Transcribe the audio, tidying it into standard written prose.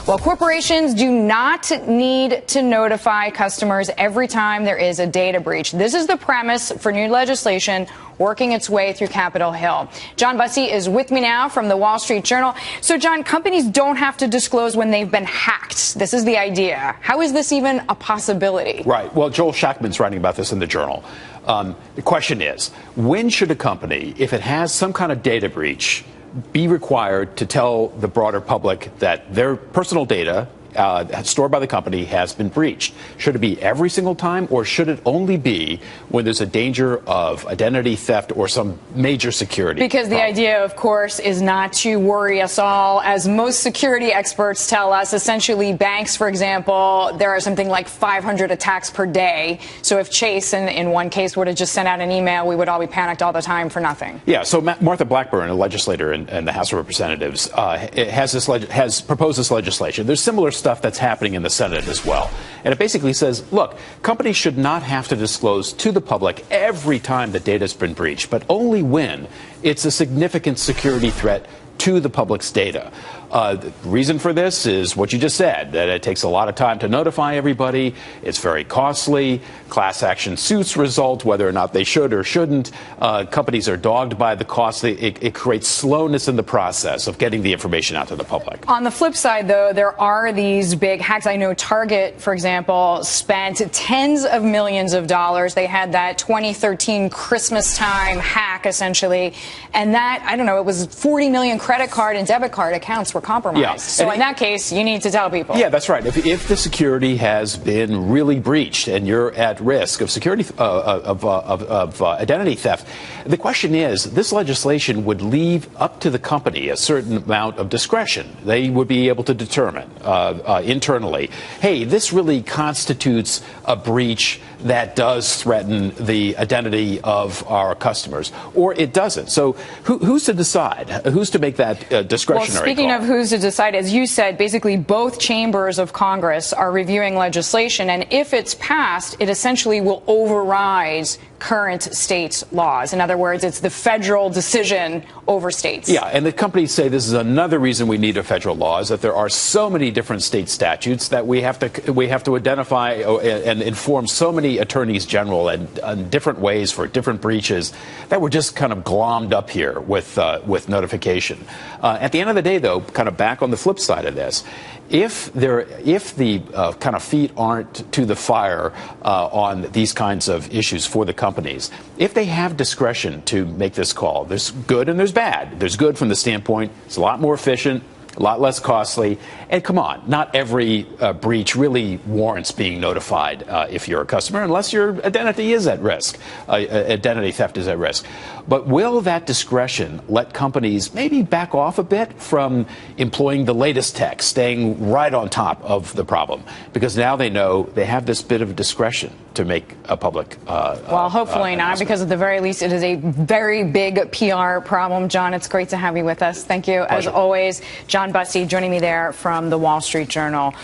Well, corporations do not need to notify customers every time there is a data breach. This is the premise for new legislation working its way through Capitol Hill. John Bussey is with me now from the Wall Street Journal. So, John, companies don't have to disclose when they've been hacked. This is the idea. How is this even a possibility? Right. Well, Joel Shackman's writing about this in the Journal. The question is, when should a company, if it has some kind of data breach, be required to tell the broader public that their personal data stored by the company has been breached? Should it be every single time, or should it only be when there's a danger of identity theft or some major security Because the problem? idea, of course, is not to worry us all. As most security experts tell us, essentially banks, for example, there are something like 500 attacks per day. So if Chase, in one case, would have just sent out an email, we would all be panicked all the time for nothing. Yeah, so Martha Blackburn, a legislator in the House of Representatives, has proposed this legislation. There's similar stuff that's happening in the Senate as well. And it basically says, look, companies should not have to disclose to the public every time the data's been breached, but only when it's a significant security threat to the public's data. The reason for this is what you just said, that it takes a lot of time to notify everybody. It's very costly. Class action suits result, whether or not they should or shouldn't. Companies are dogged by the cost. It creates slowness in the process of getting the information out to the public. On the flip side, though, there are these big hacks. I know Target, for example, spent tens of millions of dollars. They had that 2013 Christmas time hack, essentially. And that, I don't know, it was 40 million credit card and debit card accounts were compromised. Yeah. So in that case, you need to tell people. Yeah, that's right. If the security has been really breached and you're at risk of security of identity theft, the question is, this legislation would leave up to the company a certain amount of discretion. They would be able to determine internally, hey, this really constitutes a breach that does threaten the identity of our customers, or it doesn't. So who's to decide? Who's to make that discretionary Well, speaking call? of who's to decide, as you said, basically both chambers of Congress are reviewing legislation, and if it's passed, it essentially will override current state laws. In other words, it's the federal decision over states. Yeah, and the companies say this is another reason we need a federal law, is that there are so many different state statutes that we have to identify and inform so many attorneys general and different ways for different breaches that we're just kind of glommed up here with notification. At the end of the day, though, kind of back on the flip side of this, if the kind of feet aren't to the fire on these kinds of issues for the companies, if they have discretion to make this call, there's good and there's bad. There's good from the standpoint it's a lot more efficient, a lot less costly. And come on, not every breach really warrants being notified if you're a customer, unless your identity is at risk. Identity theft is at risk. But will that discretion let companies maybe back off a bit from employing the latest tech, staying right on top of the problem? Because now they know they have this bit of discretion to make a public well, hopefully not, because at the very least it is a very big PR problem. John, it's great to have you with us. Thank you. Pleasure. As always, John Bussey joining me there from the Wall Street Journal.